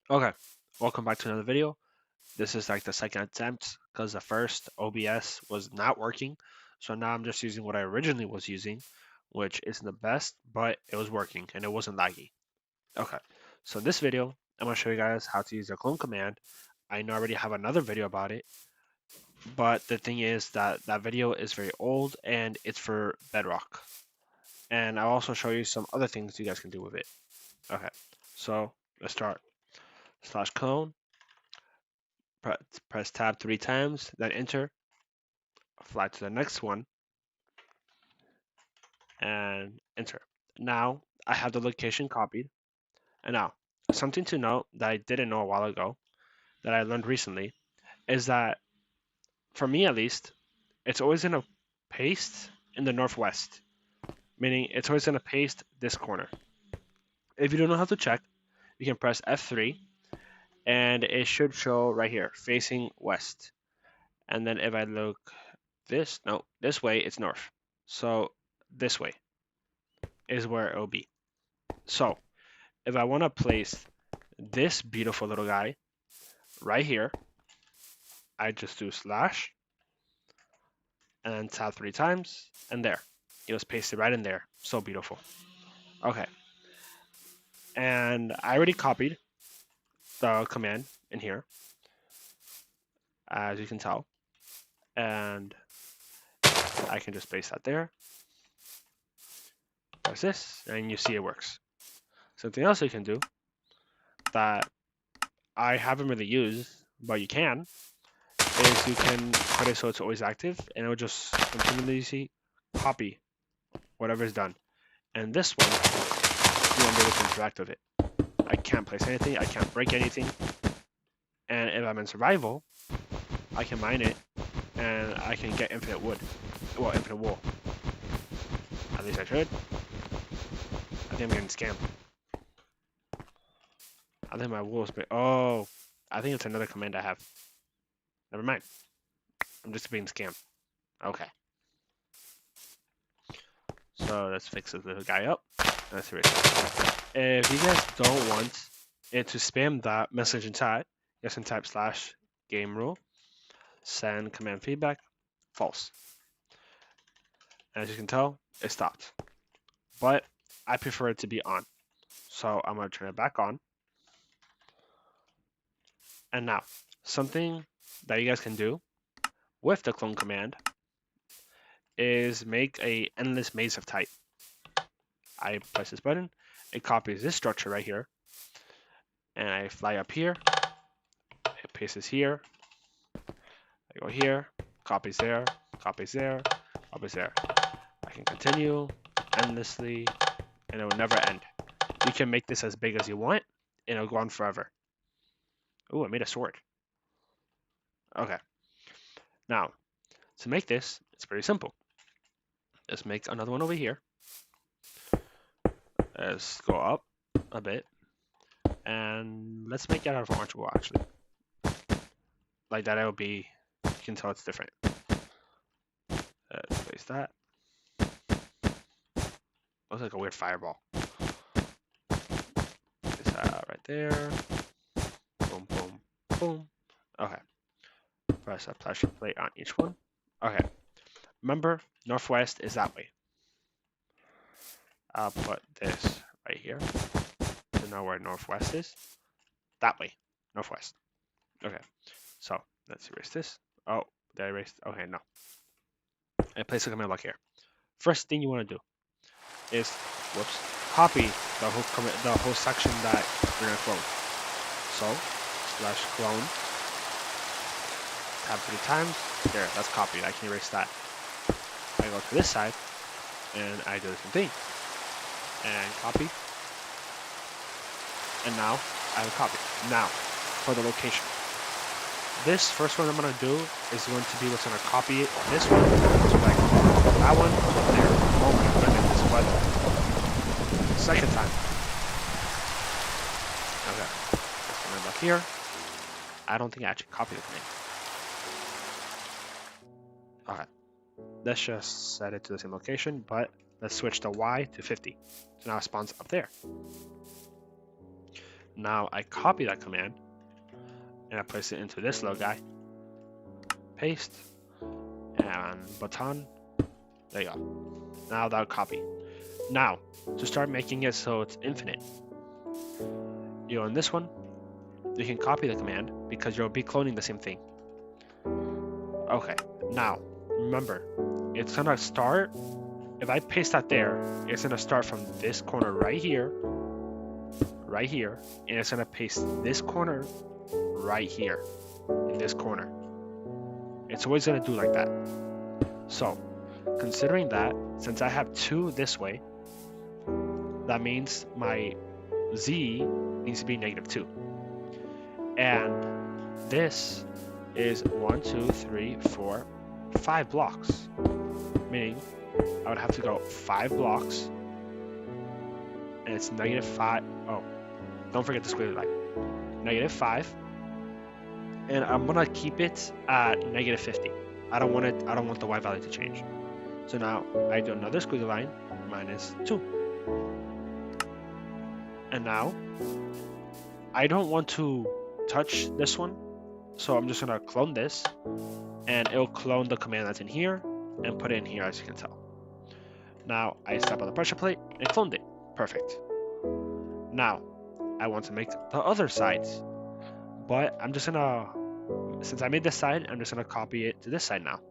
Okay, welcome back to another video. This is like the second attempt because the first OBS was not working. So now I'm just using what I originally was using, which isn't the best, but it was working and it wasn't laggy. Okay, so in this video, I'm going to show you guys how to use the clone command. I know I already have another video about it, but the thing is that that video is very old and it's for Bedrock. And I'll also show you some other things you guys can do with it. Okay, so let's start. Slash clone. Press tab 3 times, then enter, fly to the next one, and enter. Now I have the location copied. And now, something to note that I didn't know a while ago, that I learned recently, is that for me at least, it's always going to paste in the northwest, meaning it's always going to paste this corner. If you don't know how to check, you can press F3 and it should show right here, facing west. And then if I look this way, it's north. So this way is where it'll be. So if I want to place this beautiful little guy right here, I just do slash and then tab 3 times and there. You just paste it right in there. So beautiful. Okay. And I already copied the command in here, as you can tell. And I can just paste that there. Press this, and you see it works. Something else you can do that I haven't really used, but you can, is you can put it so it's always active, and it will just continuously copy whatever is done. And this one, you won't be able to interact with it. I can't place anything, I can't break anything. And if I'm in survival, I can mine it, and I can get infinite wood. Well, infinite wool. At least I should. I think I'm getting scammed. I think my wool is big. Oh, I think it's another command I have. Never mind. I'm just being scammed. Okay. So let's fix this little guy up. Let's erase it. If you guys don't want it to spam that message in chat, you can type slash game rule, send command feedback, false. As you can tell, it stopped. But I prefer it to be on. So I'm going to turn it back on. And now, something that you guys can do with the clone command is make a endless maze of type. I press this button, it copies this structure right here, and I fly up here, it pastes here, I go here, copies there, copies there, copies there. I can continue endlessly, and it will never end. You can make this as big as you want, and it'll go on forever. Ooh, I made a sword. Okay. Now, to make this, it's pretty simple. Let's make another one over here. Let's go up a bit. And let's make it out of orange wool, actually. Like that, it'll be, you can tell it's different. Let's place that. Looks like a weird fireball. Place that right there. Boom, boom, boom. Okay. Press a pressure plate on each one. Okay. Remember, northwest is that way. I'll put this right here to know where northwest is. That way, northwest. Okay. So let's erase this. Oh, did I erase? Okay, no. I place a command block here. First thing you want to do is, whoops, copy the whole section that we're gonna clone. So slash clone, tab 3 times. There, that's copied. I can erase that. I go to this side and I do the same thing. And copy. And now I have a copy. Now for the location. This first one I'm gonna do is going to be what's gonna copy it. This one is like that one there. Oh my goodness, what? Second time. Okay. Coming back here. I don't think I actually copied the command. Okay. Let's just set it to the same location, but let's switch the Y to 50. So now it spawns up there. Now I copy that command and I place it into this little guy. Paste and button. There you go. Now that'll copy. Now, to start making it so it's infinite, in this one, you can copy the command because you'll be cloning the same thing. Okay, now, remember, it's gonna start, if I paste that there, it's gonna start from this corner right here, and it's gonna paste this corner right here, in this corner. It's always gonna do like that. So, considering that, since I have 2 this way, that means my z needs to be -2. And this is 1, 2, 3, 4, 5 blocks. Meaning I would have to go 5 blocks. And it's -5. Oh, don't forget the squiggly line. -5. And I'm gonna keep it at -50. I don't want the y value to change. So now I do another squiggly line, -2. And now I don't want to touch this one, so I'm just gonna clone this, and it'll clone the command that's in here and put it in here, as you can tell. Now I step on the pressure plate and cloned it. Perfect. Now I want to make the other sides, but I'm just gonna, since I made this side, I'm just gonna copy it to this side now.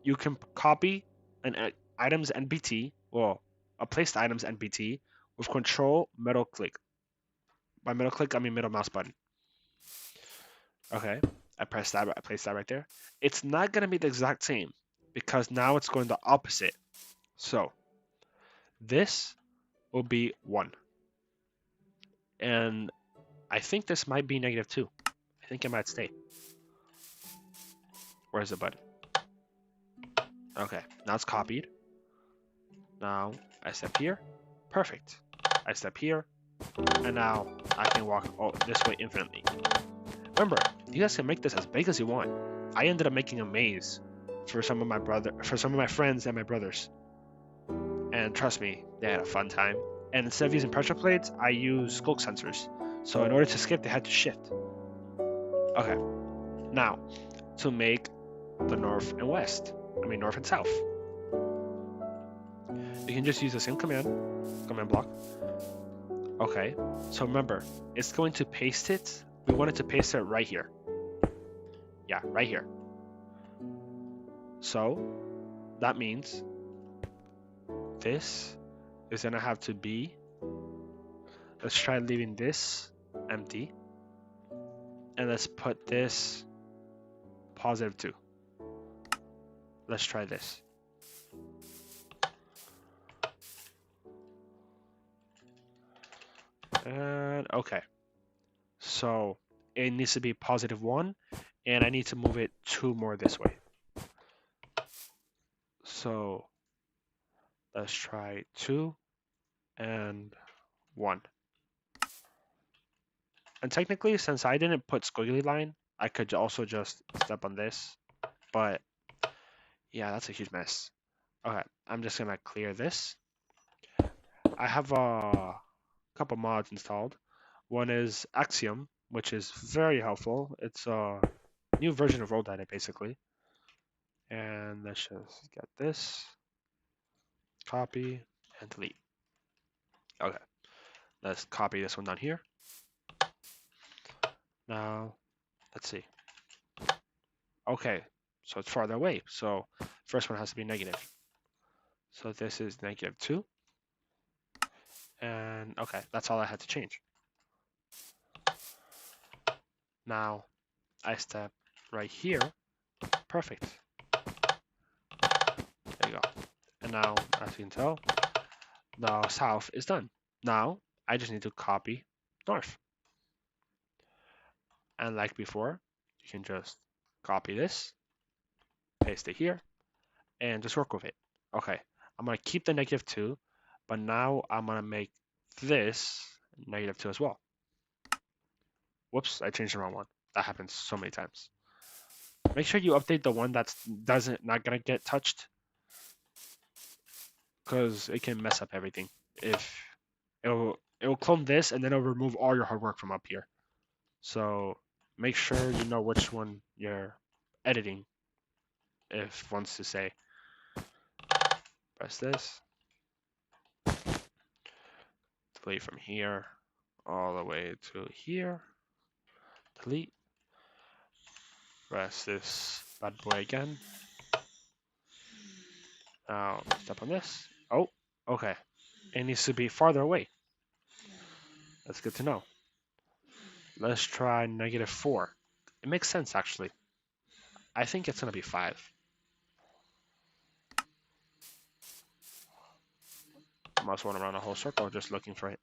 You can copy an items NBT, well, a placed items NBT with control middle click. By middle click, I mean middle mouse button. Okay, I press that, I place that right there. It's not gonna be the exact same because now it's going the opposite. So this will be 1. And I think this might be -2. I think it might stay. Where's the button? Okay, now it's copied. Now I step here. Perfect. I step here. And now I can walk this way infinitely. Remember, you guys can make this as big as you want. I ended up making a maze for some of my friends and my brothers. And trust me, they had a fun time. And instead of using pressure plates, I use skulk sensors. So in order to skip, they had to shift. Okay. Now, to make the north and south. You can just use the same command block. Okay, so remember, it's going to paste it. We want it to paste it right here. Yeah, right here. So that means this is gonna have to be, let's try leaving this empty. And let's put this +2. Let's try this. And okay. So it needs to be +1, and I need to move it 2 more this way. So let's try 2 and 1. And technically, since I didn't put squiggly line, I could also just step on this. But yeah, that's a huge mess. Okay, I'm just gonna clear this. I have a couple mods installed. One is Axiom, which is very helpful. It's a new version of Roll-Data, basically. And let's just get this, copy, and delete. Okay, let's copy this one down here. Now, let's see. Okay, so it's farther away. So first one has to be negative. So this is -2. And okay, that's all I had to change. Now I step right here. Perfect. There you go. And now, as you can tell, the south is done. Now I just need to copy north. And like before, you can just copy this, paste it here, and just work with it. Okay, I'm gonna keep the -2, but now I'm gonna make this -2 as well. Whoops, I changed the wrong one. That happens so many times. Make sure you update the one that's not gonna get touched, because it can mess up everything. If it will clone this, and then it'll remove all your hard work from up here. So make sure you know which one you're editing. If wants to say, press this, delete from here all the way to here, delete, press this bad boy again. Now step on this. Oh, okay. It needs to be farther away. That's good to know. Let's try -4. It makes sense, actually. I think it's going to be 5. Mouse went around a whole circle just looking for it.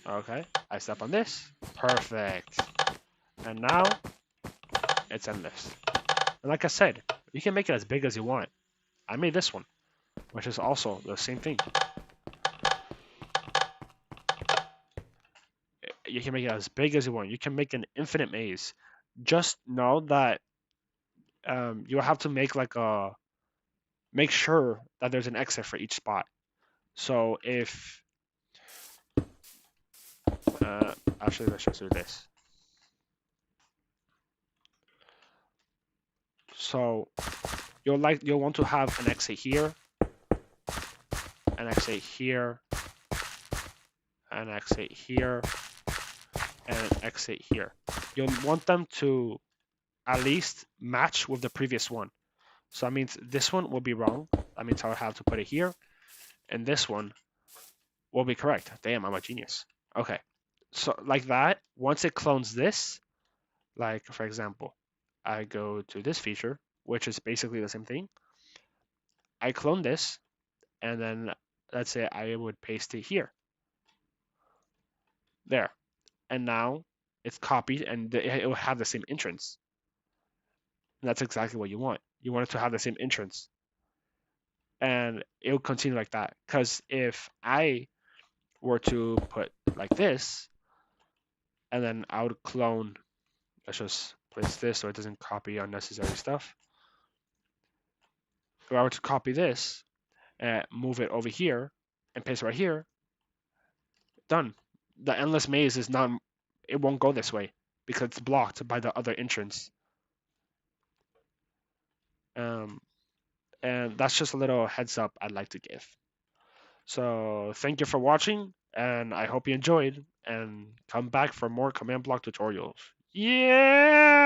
Okay, I step on this. Perfect. And now it's endless. And like I said, you can make it as big as you want. I made this one, which is also the same thing. You can make it as big as you want. You can make an infinite maze. Just know that you'll have to make make sure that there's an exit for each spot. So if actually, let's just do this. So you'll want to have an exit here, an exit here, an exit here, and an exit here. You'll want them to at least match with the previous one. So that means this one will be wrong. That means I'll have to put it here, and this one will be correct. Damn, I'm a genius. Okay, so like that, once it clones this, like for example, I go to this feature, which is basically the same thing. I clone this, and then let's say I would paste it here. There. And now it's copied, and it will have the same entrance. And that's exactly what you want. You want it to have the same entrance. And it will continue like that. Because if I were to put like this, and then I would clone, let's just place this so it doesn't copy unnecessary stuff. If I were to copy this, and move it over here, and paste it right here, done. The endless maze is not, it won't go this way because it's blocked by the other entrance. And that's just a little heads up I'd like to give. So thank you for watching, and I hope you enjoyed, and come back for more command block tutorials. Yeah!